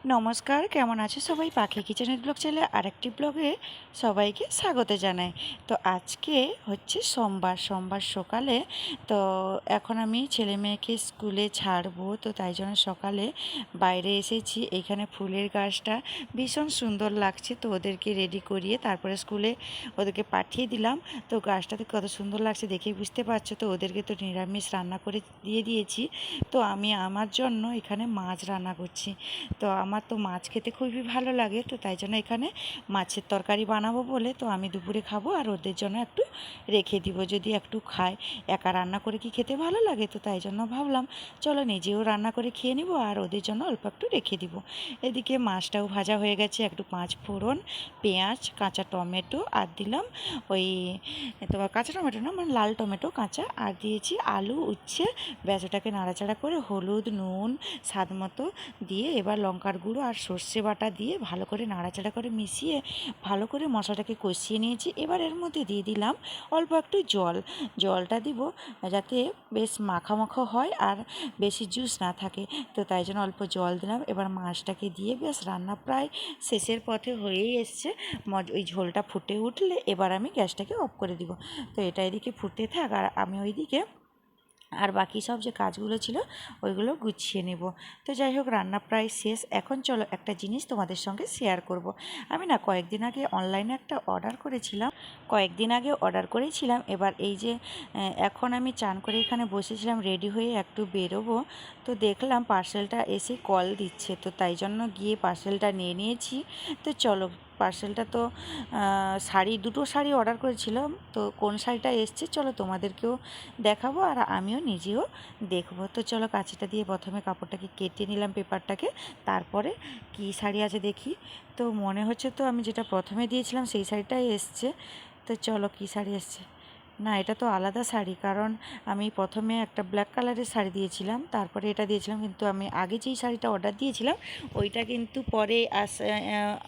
নমস্কার, কেমন আছে সবাই? পাখি কিচেনের ব্লগ চ্যানেলে আরেকটি ব্লগে সবাইকে স্বাগত জানাই। তো আজকে হচ্ছে সোমবার সকালে। তো এখন আমি ছেলে মেয়েকে স্কুলে ছাড়বো, তো তাই জন্য সকালে বাইরে এসেছি। এইখানে ফুলের গাছটা ভীষণ সুন্দর লাগছে, তো ওদেরকে রেডি করিয়ে তারপরে স্কুলে ওদেরকে পাঠিয়ে দিলাম। তো গাছটাতে কত সুন্দর লাগছে দেখে বুঝতে পারছো। তো ওদেরকে তো নিরামিষ রান্না করে দিয়ে দিয়েছি। তো আমি আমার জন্য এখানে মাছ রান্না করছি। তো আমার তো মাছ খেতে খুবই ভালো লাগে, তো তাই জন্য এখানে মাছের তরকারি বানাবো বলে তো আমি দুপুরে খাবো আর ওদের জন্য একটু রেখে দিব, যদি একটু খায়। একা রান্না করে কি খেতে ভালো লাগে? তো তাই জন্য ভাবলাম চলো নিজেও রান্না করে খেয়ে নিব আর ওদের জন্য অল্প একটু রেখে দিব। এদিকে মাছটাও ভাজা হয়ে গেছে, একটু পাঁচ ফোড়ন, পেঁয়াজ, কাঁচা টমেটো আর দিলাম ওই তোমার কাঁচা টমেটো না, মানে লাল টমেটো কাঁচা, আর দিয়েছি আলু, উচ্ছে। ব্যাস ওটাকে নাড়াচাড়া করে হলুদ, নুন স্বাদ মতো দিয়ে এবার লঙ্কার গুঁড়ো আর সর্ষে বাটা দিয়ে ভালো করে নাড়াচাড়া করে মিশিয়ে ভালো করে মশলাটাকে কষিয়ে নিয়েছি। এবার এর মধ্যে দিয়ে দিলাম অল্প একটু জলটা দিব যাতে বেশ মাখা মাখা হয় আর বেশি জুস না থাকে, তো তাই জন্য অল্প জল দিলাম। এবার মাছটাকে দিয়ে বেশ রান্না প্রায় শেষের পথে হয়েই এসছে। ওই ঝোলটা ফুটে উঠলে এবার আমি গ্যাসটাকে অফ করে দিব। তো এটা এদিকে ফুটে থাক আর আমি ওইদিকে আর বাকি সব যে কাজগুলো ছিল ওইগুলো গুছিয়ে নেব। তো যাই হোক, রান্না প্রায় শেষ। এখন চলো একটা জিনিস তোমাদের সঙ্গে শেয়ার করব। আমি না কয়েকদিন আগে অনলাইনে একটা অর্ডার করেছিলাম। এবার এই যে এখন আমি চান করে এখানে বসেছিলাম রেডি হয়ে একটু বেরোবো, তো দেখলাম পার্সেলটা এসে কল দিচ্ছে, তো তাই জন্য গিয়ে পার্সেলটা নিয়ে নিয়েছি। তো চলো, পার্সেলটা তো দুটো শাড়ি অর্ডার করেছিলাম, তো কোন শাড়িটা এসছে চলো তোমাদেরকেও দেখাবো আর আমিও নিজেও দেখবো। তো চলো, কাঁচিটা দিয়ে প্রথমে কাপড়টাকে কেটে নিলাম, পেপারটাকে। তারপরে কি শাড়ি আছে দেখি। তো মনে হচ্ছে তো আমি যেটা প্রথমে দিয়েছিলাম সেই শাড়িটাই এসছে। তো চলো, কি শাড়ি এসছে। না, এটা তো আলাদা শাড়ি, কারণ আমি প্রথমে একটা ব্ল্যাক কালারের শাড়ি দিয়েছিলাম, তারপরে এটা দিয়েছিলাম। কিন্তু আমি আগে যেই শাড়িটা অর্ডার দিয়েছিলাম ওইটা কিন্তু পরে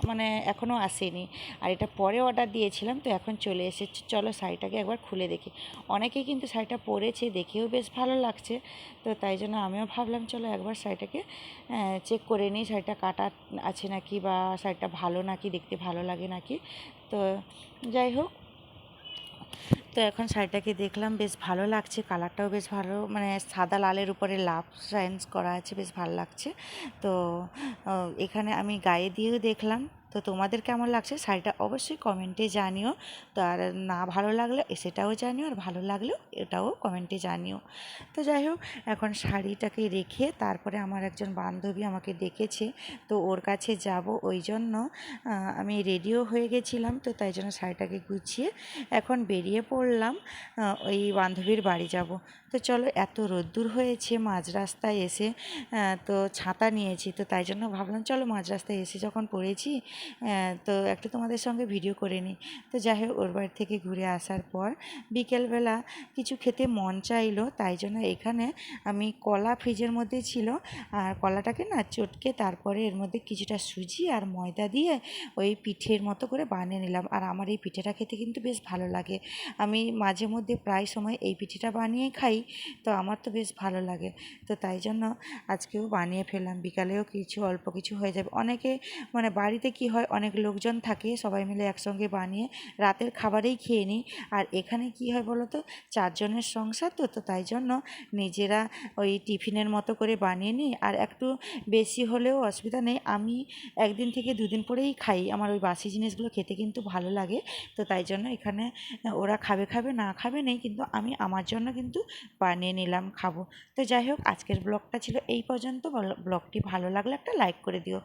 মানে এখনও আসেনি। আর এটা পরে অর্ডার দিয়েছিলাম, তো এখন চলে এসেছে। চলো শাড়িটাকে একবার খুলে দেখি। অনেকেই কিন্তু শাড়িটা পরেছে, দেখেও বেশ ভালো লাগছে। তো তাই জন্য আমিও ভাবলাম চলো একবার শাড়িটাকে চেক করে নিই, শাড়িটা কাটা আছে নাকি, বা শাড়িটা ভালো নাকি, দেখতে ভালো লাগে নাকি। তো যাই হোক, তো এখন শাড়িটাকে দেখলাম, বেশ ভালো লাগছে। কালারটাও বেশ ভালো, মানে সাদা লালের উপরে লাভ সাইন্স করা আছে, বেশ ভালো লাগছে। তো এখানে আমি গায়ে দিয়েও দেখলাম। তো তোমাদের কেমন লাগছে শাড়িটা অবশ্যই কমেন্টে জানিও। তো আর না ভালো লাগলে সেটাও জানিও, আর ভালো লাগলেও এটাও কমেন্টে জানিও। তো যাই হোক, এখন শাড়িটাকে রেখে তারপরে আমার একজন বান্ধবী আমাকে ডেকেছে, তো ওর কাছে যাব, ওই জন্য আমি রেডিও হয়ে গেছিলাম। তো তাই জন্য শাড়িটাকে গুছিয়ে এখন বেরিয়ে পড়লাম ওই বান্ধবীর বাড়ি যাব। তো চলো, এত রোদ্দুর হয়েছে মাঝ রাস্তায় এসে, তো ছাতা নিয়েছি, তো তাই জন্য ভাবলাম চলো মাঝ রাস্তায় এসে যখন পড়েছি তো একটু তোমাদের সঙ্গে ভিডিও করে নিই। তো যাই হোক, ওর বাড়ি থেকে ঘুরে আসার পর বিকেলবেলা কিছু খেতে মন চাইলো, তাই জন্য এখানে আমি কলা ফ্রিজের মধ্যে ছিল, আর কলাটাকে না চটকে তারপরে এর মধ্যে কিছুটা সুজি আর ময়দা দিয়ে ওই পিঠের মতো করে বানিয়ে নিলাম। আর আমার এই পিঠেটা খেতে কিন্তু বেশ ভালো লাগে। আমি মাঝে মধ্যে প্রায় সময় এই পিঠেটা বানিয়েই খাই, তো আমার তো বেশ ভালো লাগে। তো তাই জন্য আজকেও বানিয়ে ফেললাম। বিকালেও কিছু অল্প কিছু হয়ে যাবে। অনেকে মানে বাড়িতে কি হয়, অনেক লোকজন থাকে, সবাই মিলে একসঙ্গে বানিয়ে রাতের খাবারেই খেয়ে নিই। আর এখানে কি হয় বলো তো, 4 জনের সংসার, তো তো তাই জন্য নিজেরা ওই টিফিনের মতো করে বানিয়ে নিই। আর একটু বেশি হলেও অসুবিধা নেই, আমি একদিন থেকে দুদিন পরেই খাই। আমার ওই বাসি জিনিসগুলো খেতে কিন্তু ভালো লাগে। তো তাই জন্য এখানে ওরা খাবে খাবে, না খাবে নেই, কিন্তু আমি আমার জন্য কিন্তু বানিয়ে নিলাম, খাবো। তো যাই হোক, আজকের ব্লগটা ছিল এই পর্যন্ত। ব্লগটি ভালো লাগলে একটা লাইক করে দিও।